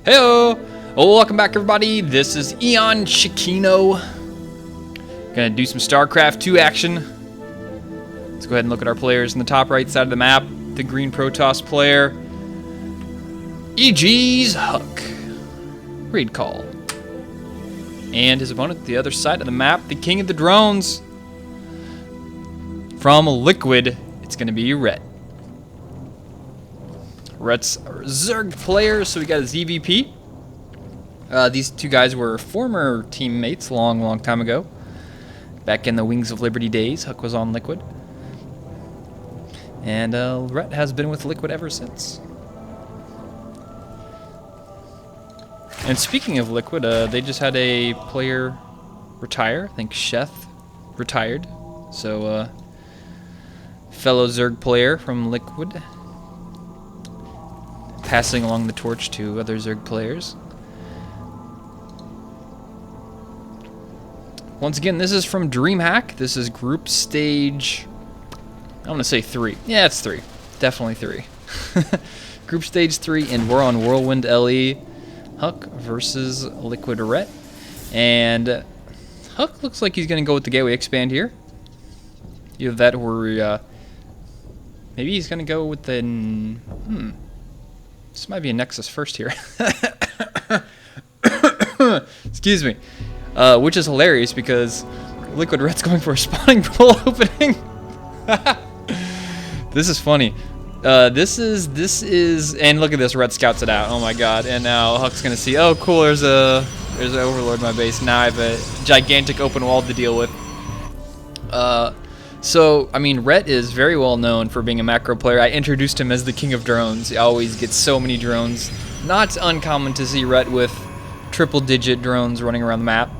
Heyo! Oh, welcome back, everybody. This is Eon Shikino. Gonna do some StarCraft 2 action. Let's go ahead and look at our players in the top right side of the map. The green Protoss player, EG's Huck. Read call. And his opponent, the other side of the map, the king of the drones. From Liquid, it's gonna be Rhett. Rhett's a Zerg player, so we got a ZVP. These two guys were former teammates long time ago. Back in the Wings of Liberty days, Huck was on Liquid. And Rhett has been with Liquid ever since. And speaking of Liquid, they just had a player retire. I think Sheth retired. So, fellow Zerg player from Liquid, passing along the torch to other Zerg players. Once again, this is from Dreamhack. This is group stage, I'm going to say 3. Yeah, it's 3. Definitely 3. Group stage 3, and we're on Whirlwind LE. Huck versus Liquid Rhett. And Huck looks like he's going to go with the Gateway Expand here. Either that or maybe he's going to go with the... This might be a Nexus first here. Excuse me. Which is hilarious because Liquid Rhett's going for a spawning pool opening. This is funny. This is, and look at this, Rhett scouts it out. Oh my god. And now Huck's gonna see, oh cool, there's an Overlord in my base. Now I have a gigantic open wall to deal with. So, I mean, Rhett is very well known for being a macro player. I introduced him as the king of drones. He always gets so many drones. Not uncommon to see Rhett with triple-digit drones running around the map.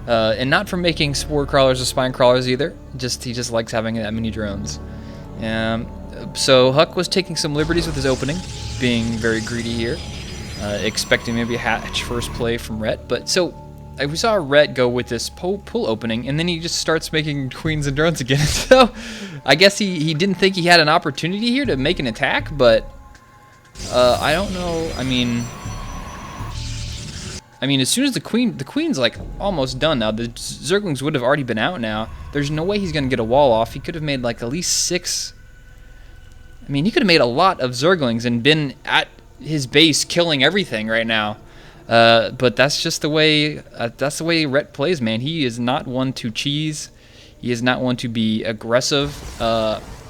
And not from making spore crawlers or spine crawlers either. He just likes having that many drones. So Huck was taking some liberties with his opening, being very greedy here, expecting maybe a hatch first play from Rhett. But so we saw Rhett go with this pool opening, and then he just starts making queens and drones again. So I guess he didn't think he had an opportunity here to make an attack, but I don't know. I mean, as soon as the queen's like almost done now, the Zerglings would have already been out now. There's no way he's gonna get a wall off. He could have made like at least 6. I mean, he could have made a lot of Zerglings and been at his base killing everything right now. But that's just the way. That's the way Rhett plays, man. He is not one to cheese. He is not one to be aggressive.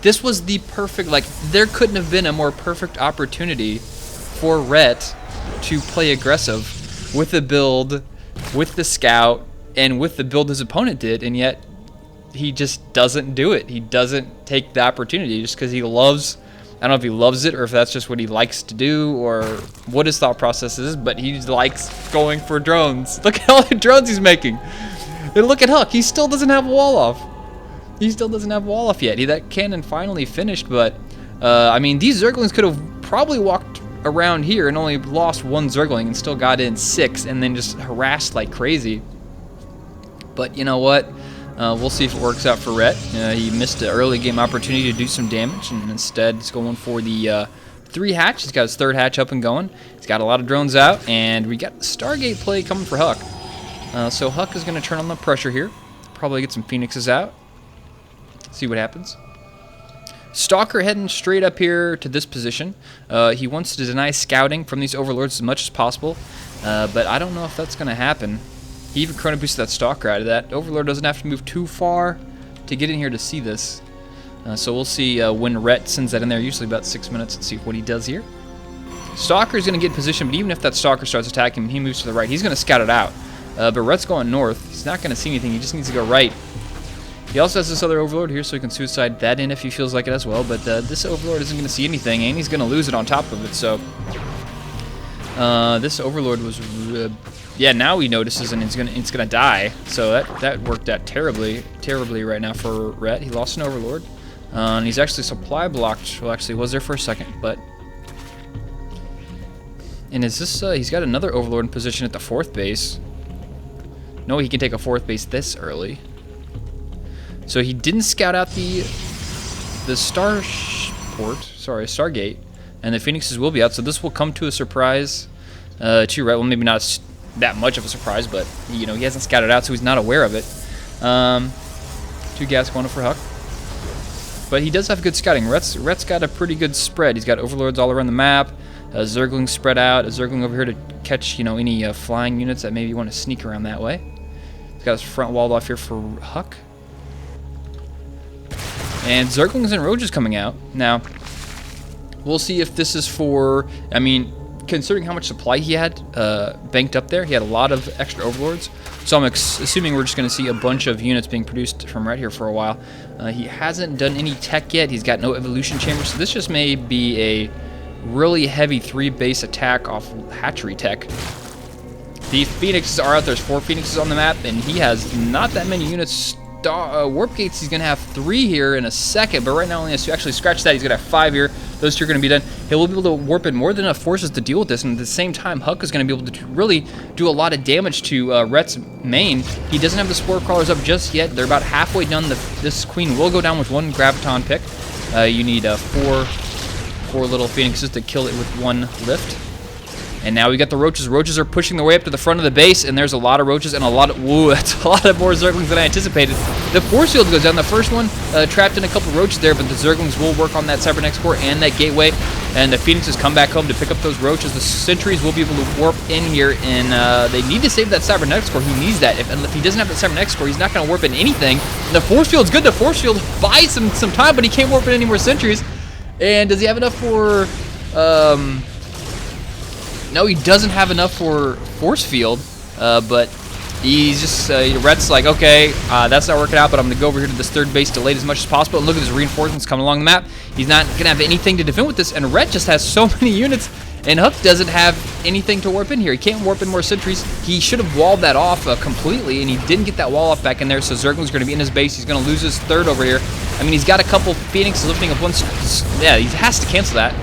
This was the perfect. Like, there couldn't have been a more perfect opportunity for Rhett to play aggressive with the build, with the scout, and with the build his opponent did, and yet he just doesn't do it. He doesn't take the opportunity just because he loves... I don't know if he loves it or if that's just what he likes to do or what his thought process is, but he likes going for drones. Look at all the drones he's making. And look at Huck. He still doesn't have a wall off. He still doesn't have a wall off yet. That cannon finally finished, but I mean, these Zerglings could have probably walked around here and only lost 1 Zergling and still got in 6 and then just harassed like crazy. But you know what? We'll see if it works out for Rhett. He missed an early game opportunity to do some damage, and instead he's going for the 3 hatch. He's got his 3rd hatch up and going. He's got a lot of drones out, and we got the Stargate play coming for Huck. So Huck is going to turn on the pressure here. Probably get some Phoenixes out. See what happens. Stalker heading straight up here to this position. He wants to deny scouting from these Overlords as much as possible, but I don't know if that's going to happen. He even chrono boosted that Stalker out of that. Overlord doesn't have to move too far to get in here to see this. So we'll see when Rhett sends that in there, usually about 6 minutes, and see what he does here. Stalker is going to get in position, but even if that Stalker starts attacking him, he moves to the right. He's going to scout it out. But Rhett's going north. He's not going to see anything. He just needs to go right. He also has this other Overlord here, so he can suicide that in if he feels like it as well. But this Overlord isn't going to see anything, and he's going to lose it on top of it. So this Overlord was... yeah, now he notices and it's gonna die. So that worked out terribly right now for Rhett. He lost an Overlord, and he's actually supply blocked. Well, actually, was there for a second, but and is this? He's got another Overlord in position at the 4th base. No, he can take a 4th base this early. So he didn't scout out the Stargate, and the Phoenixes will be out. So this will come to a surprise. to Rhett. Well, maybe not that much of a surprise, but he hasn't scouted out, so he's not aware of it. 2 gas going up for Huck. But he does have good scouting. Rhett's got a pretty good spread. He's got overlords all around the map. Zerglings spread out. A Zergling over here to catch, any flying units that maybe want to sneak around that way. He's got his front walled off here for Huck. And Zerglings and Roaches coming out. Now, we'll see if this is for, considering how much supply he had banked up there, he had a lot of extra overlords. So I'm assuming we're just going to see a bunch of units being produced from right here for a while. He hasn't done any tech yet. He's got no evolution chambers. So this just may be a really heavy 3-base attack off hatchery tech. The Phoenixes are out. There's 4 Phoenixes on the map, and he has not that many units. Warp gates, he's going to have 3 here in a second, but right now only has 2. Actually, scratch that. He's going to have 5 here. Those 2 are going to be done. He will be able to warp in more than enough forces to deal with this, and at the same time, Huck is going to be able to really do a lot of damage to Rhett's main. He doesn't have the Spore Crawlers up just yet. They're about halfway done. This Queen will go down with 1 Graviton pick. You need 4 little Phoenixes to kill it with 1 lift. And now we got the Roaches. Roaches are pushing their way up to the front of the base, and there's a lot of Roaches and a lot of... Whoa, that's a lot of more Zerglings than I anticipated. The force field goes down. The first one trapped in a couple of Roaches there, but the Zerglings will work on that Cybernex core and that gateway. And the Phoenixes come back home to pick up those Roaches. The Sentries will be able to warp in here, and they need to save that Cybernex core. He needs that. If he doesn't have that Cybernex core, he's not going to warp in anything. And the force field's good. The force field buys him some time, but he can't warp in any more Sentries. And does he have enough for... No, he doesn't have enough for force field, but he's just, Rhett's like, okay, that's not working out, but I'm going to go over here to this 3rd base delayed as much as possible, and look at his reinforcements coming along the map. He's not going to have anything to defend with this, and Rhett just has so many units, and Huck doesn't have anything to warp in here. He can't warp in more Sentries. He should have walled that off completely, and he didn't get that wall off back in there, so Zergling's going to be in his base. He's going to lose his 3rd over here. He's got a couple Phoenixes lifting up 1... Yeah, he has to cancel that.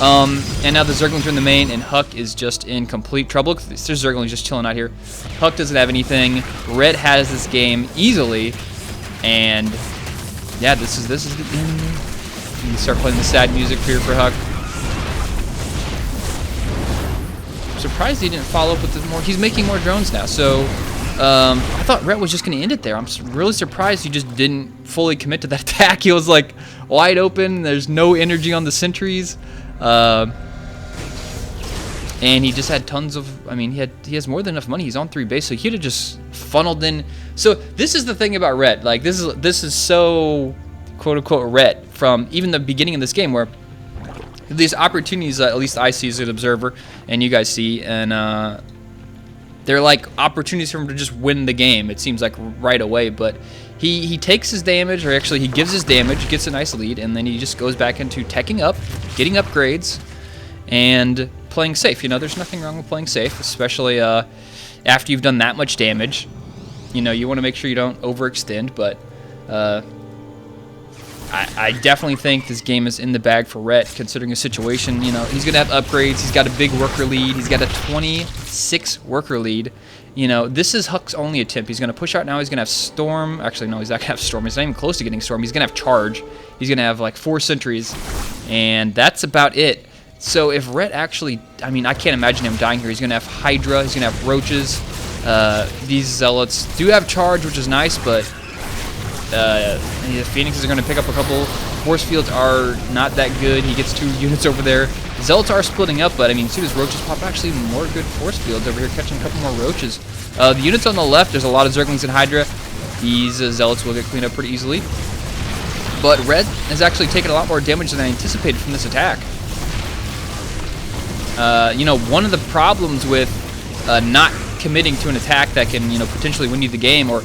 And now the Zerglings are in the main, and Huck is just in complete trouble. There's Zerglings just chilling out here. Huck doesn't have anything. Rhett has this game easily, and yeah, this is the end. You can start playing the sad music here for Huck. I'm surprised he didn't follow up with the more. He's making more drones now, so I thought Rhett was just going to end it there. I'm really surprised he just didn't fully commit to that attack. He was like wide open. There's no energy on the Sentries. And he just had tons of, he has more than enough money. He's on 3 base, so he could have just funneled in. So this is the thing about Rhett. Like, this is so quote-unquote Rhett from even the beginning of this game, where these opportunities, at least I see as an observer, and you guys see, and they're like opportunities for him to just win the game, it seems like, right away. But he takes his damage, or actually he gives his damage, gets a nice lead, and then he just goes back into teching up, getting upgrades, and playing safe. There's nothing wrong with playing safe, especially after you've done that much damage. You want to make sure you don't overextend, but I definitely think this game is in the bag for Rhett, considering his situation. He's going to have upgrades. He's got a big worker lead. He's got a 26 worker lead. This is Huck's only attempt. He's going to push out now. He's going to have Storm. Actually, no, he's not going to have Storm. He's not even close to getting Storm. He's going to have Charge. He's going to have like 4 Sentries, and that's about it. So if Rhett actually, I can't imagine him dying here. He's going to have Hydra. He's going to have Roaches. These Zealots do have Charge, which is nice, but the Phoenixes are going to pick up a couple. Force fields are not that good. He gets 2 units over there. Zealots are splitting up, but as soon as Roaches pop, actually more good force fields over here, catching a couple more Roaches. The units on the left, there's a lot of Zerglings and Hydra. These Zealots will get cleaned up pretty easily. But Rhett has actually taken a lot more damage than I anticipated from this attack. One of the problems with not committing to an attack that can, potentially win you the game, or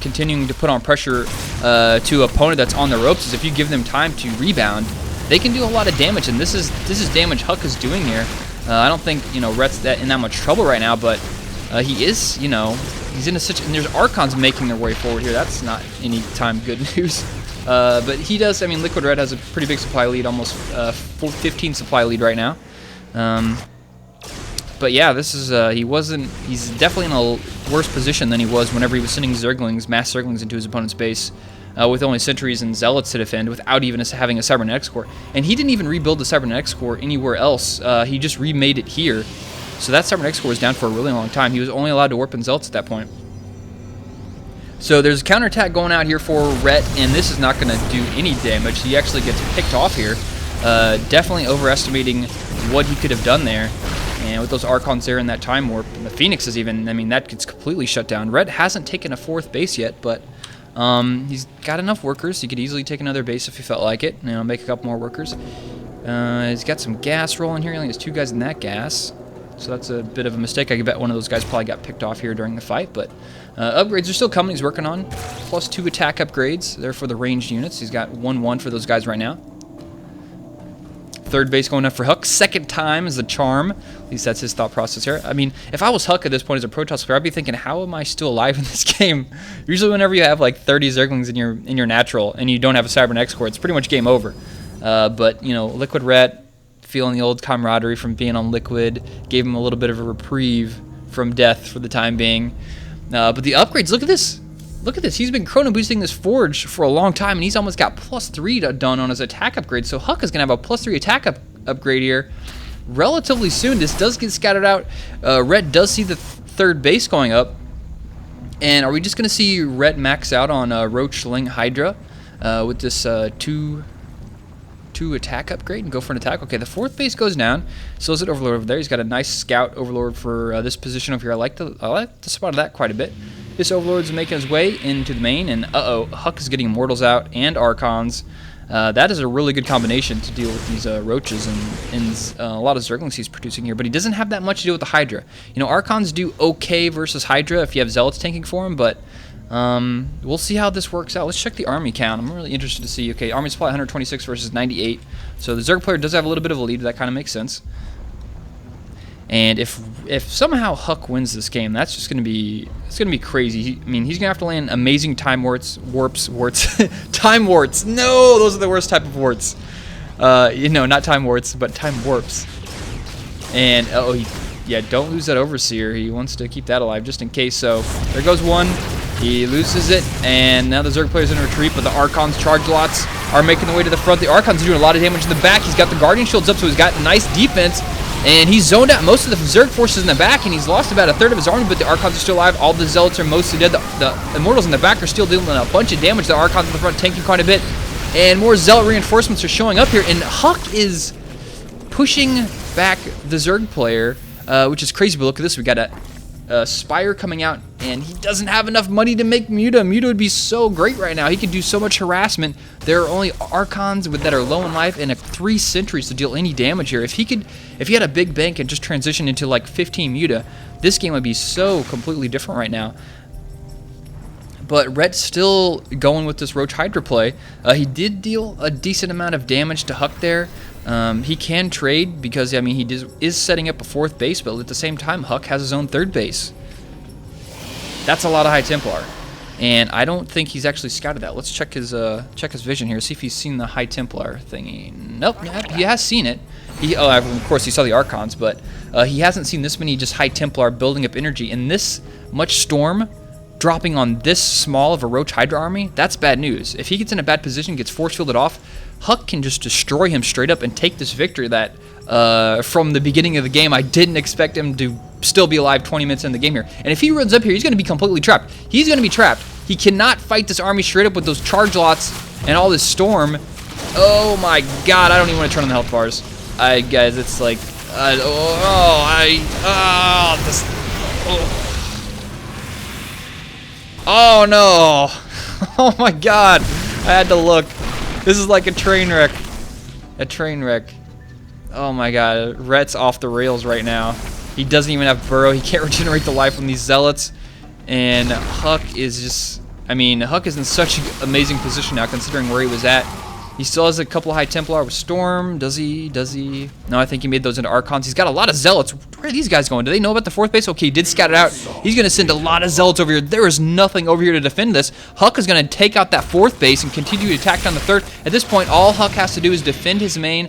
continuing to put on pressure to an opponent that's on the ropes, is if you give them time to rebound, they can do a lot of damage, and this is damage Huck is doing here. I don't think Rhett's in that much trouble right now, but he is, he's in a situation, and there's Archons making their way forward here. That's not any time good news. But he does. Liquid Red has a pretty big supply lead, almost 15 supply lead right now. But yeah, this is he's definitely in a worse position than he was whenever he was sending mass Zerglings into his opponent's base with only Sentries and Zealots to defend, without even having a Cybernetics core. And he didn't even rebuild the Cybernetics core anywhere else. He just remade it here. So that Cybernetic Core was down for a really long time. He was only allowed to warp in Zealots at that point. So there's a counterattack going out here for Rhett, and this is not going to do any damage. He actually gets picked off here. Definitely overestimating what he could have done there. And with those Archons there in that time warp, and the Phoenixes even, I mean, that gets completely shut down. Rhett hasn't taken a 4th base yet, but he's got enough workers. He could easily take another base if he felt like it. You know, make a couple more workers. He's got some gas rolling here. He only has 2 guys in that gas. So that's a bit of a mistake. I bet one of those guys probably got picked off here during the fight, but upgrades are still coming. He's working on +2 attack upgrades. They're for the ranged units. He's got 1/1 for those guys right now. 3rd base going up for Huck. 2nd time is the charm. At least that's his thought process here. I mean, if I was Huck at this point as a Protoss player, I'd be thinking, how am I still alive in this game? Usually whenever you have like 30 Zerglings in your natural and you don't have a Cybernetic Core, it's pretty much game over. But, you know, Liquid Rhett, feeling the old camaraderie from being on Liquid, gave him a little bit of a reprieve from death for the time being. But the upgrades, look at this. Look at this. He's been chrono boosting this Forge for a long time, and he's almost got +3 done on his attack upgrade. So Huck is going to have a +3 attack upgrade here relatively soon. This does get scattered out. Rhett does see the 3rd base going up. And are we just going to see Rhett max out on Roach Ling Hydra with this 2 attack upgrade and go for an attack? Okay, the 4th base goes down. So is it Overlord over there. He's got a nice scout Overlord for this position over here. I like the spot of that quite a bit. This Overlord's making his way into the main, and Huck is getting Immortals out and Archons. That is a really good combination to deal with these Roaches and a lot of Zerglings he's producing here, but he doesn't have that much to do with the Hydra. You know, Archons do okay versus Hydra if you have Zealots tanking for him, but we'll see how this works out. Let's check the army count. I'm really interested to see. Okay, army supply 126 versus 98. So the Zerg player does have a little bit of a lead. That kind of makes sense. And if somehow Huck wins this game, that's just gonna be crazy. I mean, he's gonna have to land amazing time warps, time warts. No, those are the worst type of warts. You know, not time warts, but time warps. And yeah, don't lose that Overseer. He wants to keep that alive just in case. So there goes one. He loses it, and now the Zerg player's in retreat, but the Archons charge lots are making their way to the front. The Archons are doing a lot of damage in the back. He's got the Guardian Shields up, so he's got nice defense. And he's zoned out most of the Zerg forces in the back, and he's lost about 1/3 of his army, but the Archons are still alive. All the Zealots are mostly dead. The Immortals in the back are still dealing a bunch of damage. The Archons in the front tanking quite a bit. And more Zealot reinforcements are showing up here, and Huck is pushing back the Zerg player, which is crazy. But look at this. We got a Spire coming out, and he doesn't have enough money to make Muta. Muta would be so great right now. He could do so much harassment. There are only Archons that are low in life and 3 sentries to deal any damage here. If he had a big bank and just transitioned into like 15 Muta, this game would be so completely different right now. But Rhett's still going with this Roach Hydra play. He did deal a decent amount of damage to Huck there. He can trade because, I mean, he is setting up a 4th base, but at the same time, Huck has his own 3rd base. That's a lot of High Templar, and I don't think he's actually scouted that. Let's check his vision here, see if he's seen the High Templar thingy. Nope, he has seen it. Of course, he saw the Archons, but he hasn't seen this many just High Templar building up energy, and this much Storm dropping on this small of a Roach Hydra army. That's bad news. If he gets in a bad position, gets force fielded off, Huck can just destroy him straight up and take this victory that from the beginning of the game I didn't expect him to still be alive 20 minutes in the game here. And if he runs up here, he's going to be completely trapped. He's going to be trapped. He cannot fight this army straight up with those charge lots and all this Storm. Oh my god, I don't even want to turn on the health bars. Guys, it's like oh no. Oh my god, I had to look. This is like a train wreck. A train wreck. Oh my god, Rhett's off the rails right now. He doesn't even have Burrow. He can't regenerate the life from these Zealots. And Huck is just, I mean, Huck is in such an amazing position now considering where he was at. He still has a couple of High Templar with Storm. Does he? No, I think he made those into Archons. He's got a lot of Zealots. Where are these guys going? Do they know about the 4th base? Okay, he did scout it out. He's going to send a lot of Zealots over here. There is nothing over here to defend this. Huck is going to take out that 4th base and continue to attack down the 3rd. At this point, all Huck has to do is defend his defend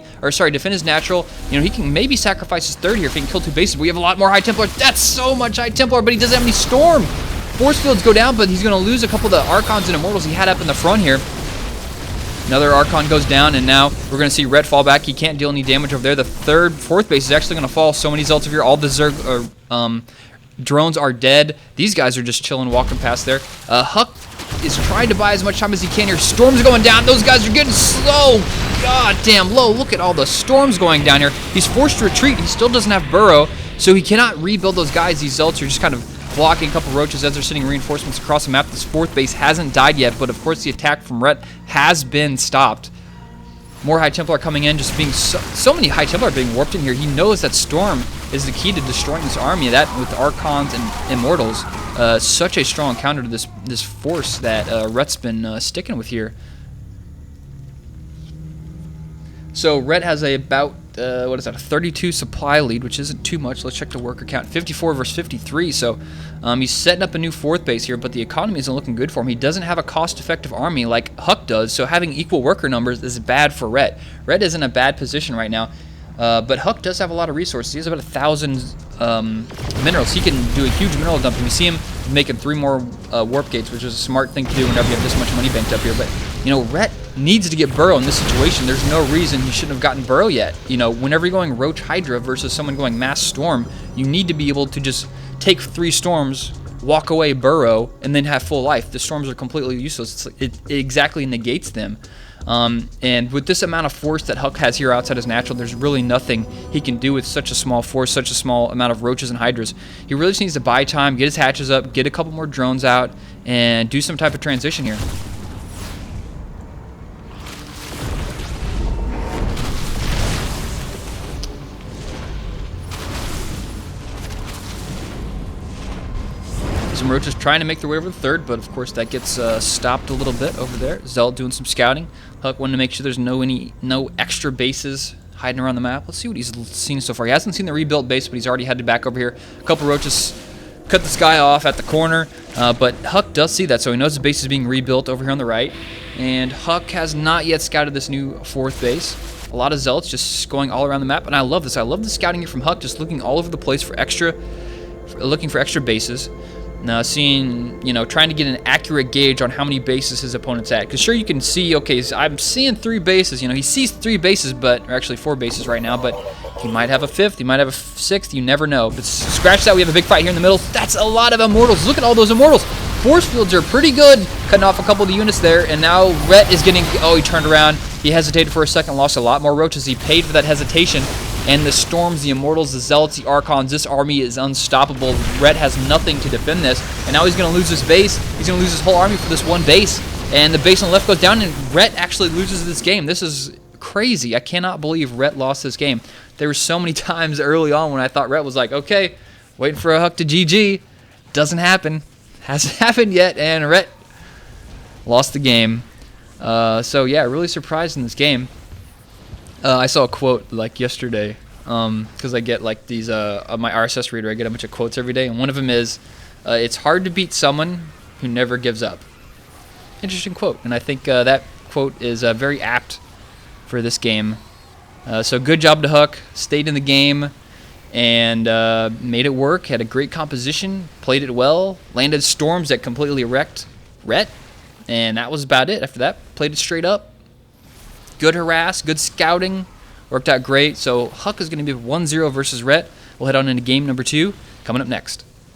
his natural. You know, he can maybe sacrifice his 3rd here if he can kill 2 bases. We have a lot more High Templar. That's so much High Templar, but he doesn't have any Storm. Force fields go down, but he's going to lose a couple of the Archons and Immortals he had up in the front here. Another Archon goes down, and now we're going to see Rhett fall back. He can't deal any damage over there. The fourth base is actually going to fall. So many Zelts over here. All the Zerg drones are dead. These guys are just chilling, walking past there. Huck is trying to buy as much time as he can here. Storms going down. Those guys are getting slow. God damn low. Look at all the storms going down here. He's forced to retreat. He still doesn't have burrow, so he cannot rebuild those guys. These Zelts are just kind of blocking a couple roaches as they're sending reinforcements across the map. This fourth base hasn't died yet, but of course the attack from Rhett has been stopped. More High Templar coming in, just being so many High Templar being warped in here. He knows that Storm is the key to destroying this army. That with Archons and Immortals, such a strong counter to this force that Rhett's been sticking with here. So Rhett has about what is that, a 32 supply lead, which isn't too much. Let's check the worker count. 54 versus 53. So he's setting up a new fourth base here, but the economy isn't looking good for him. He doesn't have a cost-effective army like Huck does, so having equal worker numbers is bad for Rhett. Rhett is in a bad position right now, but Huck does have a lot of resources. He has about 1,000 minerals. He can do a huge mineral dump. You see him making 3 more warp gates, which is a smart thing to do whenever you have this much money banked up here. But you know, Rhett needs to get burrow in this situation. There's no reason he shouldn't have gotten burrow yet. You know, whenever you're going Roach Hydra versus someone going Mass Storm, you need to be able to just take 3 storms, walk away burrow, and then have full life. The storms are completely useless. It exactly negates them. And with this amount of force that Huck has here outside his natural, there's really nothing he can do with such a small force, such a small amount of roaches and hydras. He really just needs to buy time, get his hatches up, get a couple more drones out, and do some type of transition here. Some roaches trying to make their way over the third, but of course that gets stopped a little bit over there. Zell doing some scouting. Huck wanting to make sure there's no extra bases hiding around the map. Let's see what he's seen so far. He hasn't seen the rebuilt base, but he's already headed back over here. A couple roaches cut this guy off at the corner, but Huck does see that, so he knows the base is being rebuilt over here on the right. And Huck has not yet scouted this new fourth base. A lot of Zelts just going all around the map, and I love this. I love the scouting here from Huck, just looking all over the place for looking for extra bases. Now seeing, you know, trying to get an accurate gauge on how many bases his opponent's at. Because sure, you can see, okay, so I'm seeing 3 bases. You know, he sees 3 bases, or actually 4 bases right now, but he might have a 5th, he might have a 6th, you never know. But scratch that, we have a big fight here in the middle. That's a lot of Immortals. Look at all those Immortals. Force fields are pretty good, cutting off a couple of the units there, and now Rhett is getting, oh, he turned around. He hesitated for a second, lost a lot more roaches. He paid for that hesitation. And the Storms, the Immortals, the Zealots, the Archons, this army is unstoppable. Rhett has nothing to defend this. And now he's going to lose his base. He's going to lose his whole army for this one base. And the base on the left goes down, and Rhett actually loses this game. This is crazy. I cannot believe Rhett lost this game. There were so many times early on when I thought Rhett was like, okay, waiting for a Huck to GG. Doesn't happen. Hasn't happened yet, and Rhett lost the game. So yeah, really surprised in this game. I saw a quote like yesterday, because I get like these on my RSS reader. I get a bunch of quotes every day, and one of them is, "It's hard to beat someone who never gives up." Interesting quote, and I think that quote is very apt for this game. So good job to Huck. Stayed in the game and made it work. Had a great composition, played it well, landed storms that completely wrecked Rhett, and that was about it. After that, played it straight up. Good harass, good scouting, worked out great. So Huck is going to be 1-0 versus Rhett. We'll head on into game number 2 coming up next.